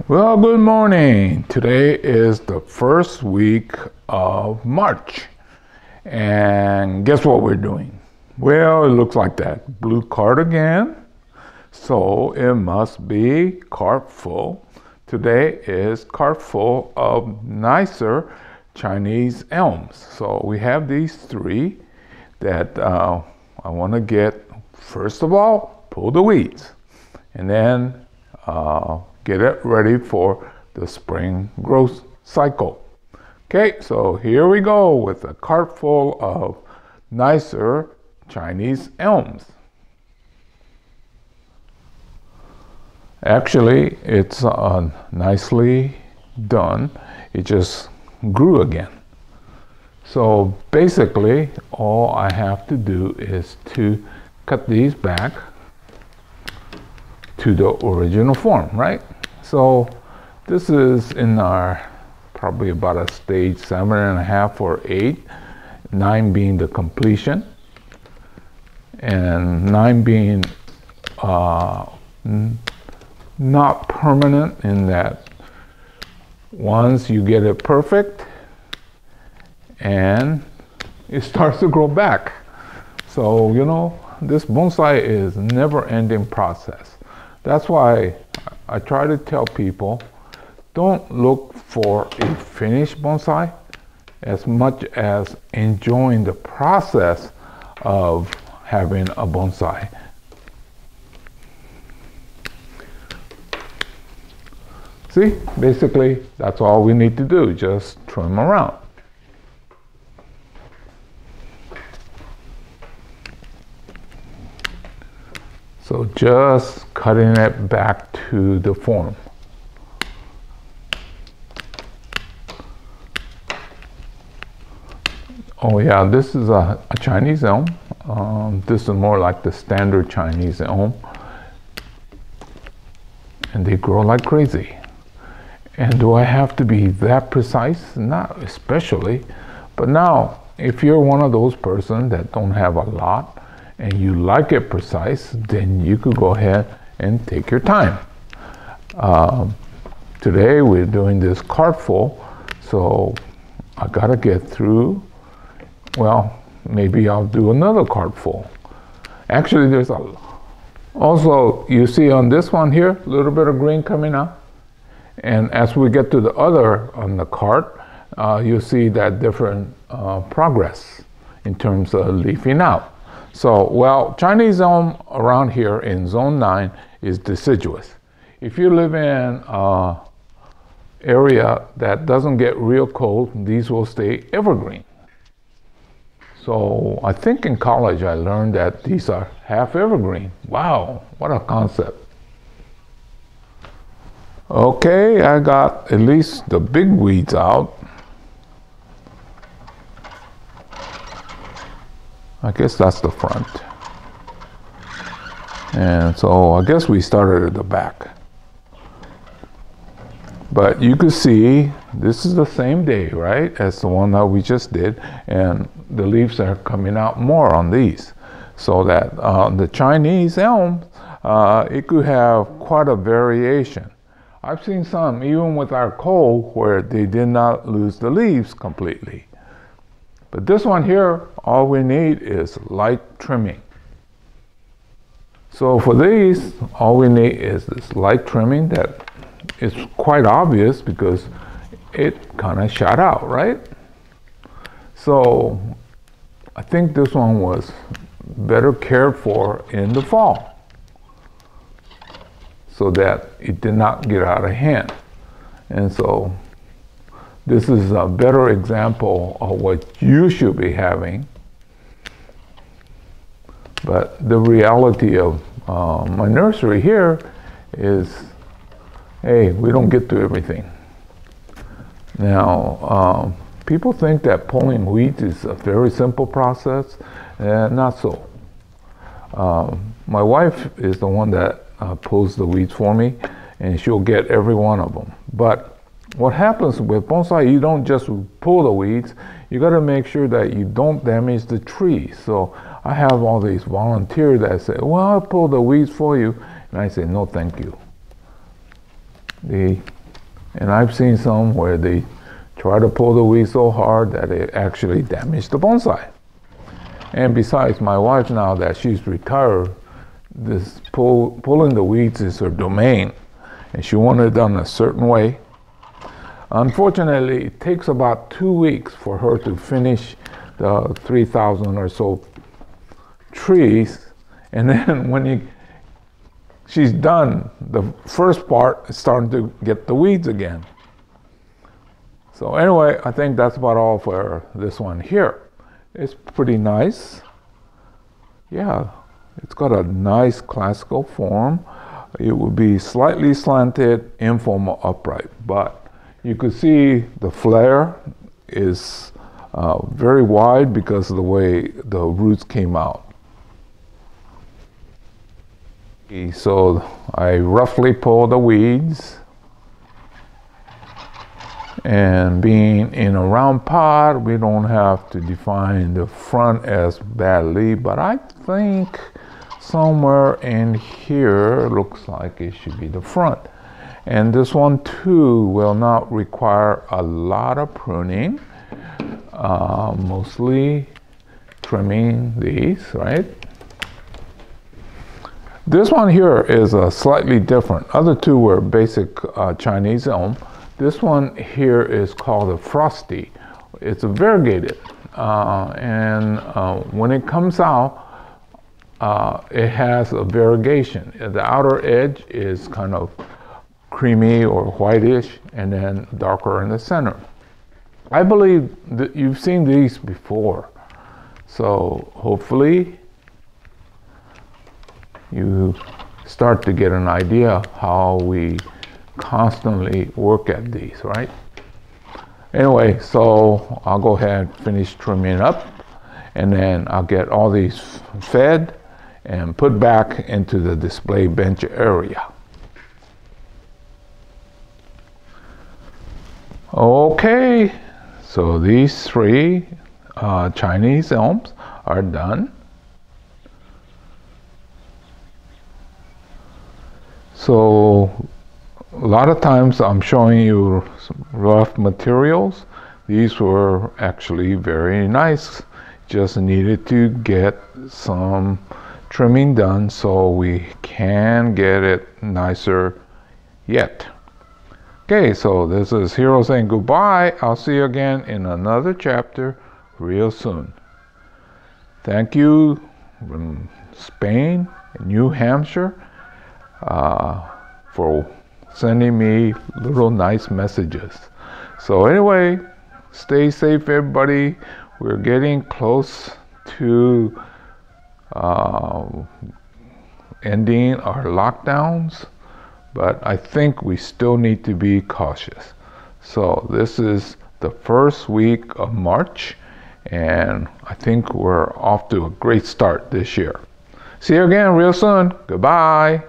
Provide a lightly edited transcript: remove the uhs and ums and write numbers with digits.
Well, good morning. Today is the first week of March. And guess what we're doing? Well, it looks like that blue card again. So it must be cart full. Today is cart full of nicer Chinese elms. So we have these three that I want to get. First of all, pull the weeds. And then get it ready for the spring growth cycle. Okay, so here we go with a cart full of nicer Chinese elms. Actually, it's nicely done. It just grew again. So basically, all I have to do is to cut these back to the original form, right? So this is in our probably about a stage 7.5 or 8, 9 being the completion, and 9 being not permanent in that once you get it perfect and it starts to grow back. So you know, this bonsai is never-ending process. That's why I try to tell people, don't look for a finished bonsai as much as enjoying the process of having a bonsai. See, basically, that's all we need to do, just trim around. So just cutting it back to the form. Oh yeah, this is a Chinese elm. This is more like the standard Chinese elm. And they grow like crazy. And do I have to be that precise? Not especially. But now, if you're one of those persons that don't have a lot, and you like it precise, then you could go ahead and take your time. Today we're doing this cart full, so I gotta get through. Well, maybe I'll do another cart full. Actually, there's also, you see on this one here, a little bit of green coming out. And as we get to the other on the cart, you'll see that different progress in terms of leafing out. So, well, Chinese elm around here in zone 9 is deciduous. If you live in an area that doesn't get real cold, these will stay evergreen. So I think in college I learned that these are half evergreen. Wow, what a concept. Okay, I got at least the big weeds out. I guess that's the front. And so I guess we started at the back. But you can see this is the same day, right, as the one that we just did. And the leaves are coming out more on these. So that the Chinese elm, it could have quite a variation. I've seen some, even with our coal, where they did not lose the leaves completely. But this one here, all we need is light trimming. So for these, all we need is this light trimming that is quite obvious because it kind of shot out, right? So I think this one was better cared for in the fall so that it did not get out of hand. And so this is a better example of what you should be having. But the reality of my nursery here is, hey, we don't get to everything. Now, people think that pulling weeds is a very simple process. Not so. My wife is the one that pulls the weeds for me, and she'll get every one of them. But what happens with bonsai, you don't just pull the weeds, you got to make sure that you don't damage the tree. So I have all these volunteers that say, well, I'll pull the weeds for you. And I say, no, thank you. And I've seen some where they try to pull the weeds so hard that it actually damaged the bonsai. And besides, my wife, now that she's retired, this pulling the weeds is her domain, and she wanted it done a certain way. Unfortunately, it takes about 2 weeks for her to finish the 3,000 or so trees, and then when she's done, the first part is starting to get the weeds again. So anyway, I think that's about all for this one here. It's pretty nice. Yeah, it's got a nice classical form. It would be slightly slanted, informal, upright, but you could see the flare is very wide because of the way the roots came out. So I roughly pull the weeds, and being in a round pot, we don't have to define the front as badly, but I think somewhere in here looks like it should be the front. And this one too will not require a lot of pruning, mostly trimming these, right? This one here is slightly different. Other two were basic Chinese elm. This one here is called a frosty. It's a variegated, and when it comes out, it has a variegation. The outer edge is kind of creamy or whitish, and then darker in the center. I believe that you've seen these before, so hopefully you start to get an idea how we constantly work at these, right? Anyway, so I'll go ahead and finish trimming up, and then I'll get all these fed and put back into the display bench area. Okay, so these three Chinese elms are done. So a lot of times I'm showing you some rough materials. These were actually very nice. Just needed to get some trimming done so we can get it nicer yet. Okay, so this is Hero saying goodbye. I'll see you again in another chapter real soon. Thank you from Spain, New Hampshire, for sending me little nice messages. So anyway, stay safe everybody. We're getting close to ending our lockdowns, but I think we still need to be cautious. So this is the first week of March, and I think we're off to a great start this year. See you again real soon. Goodbye.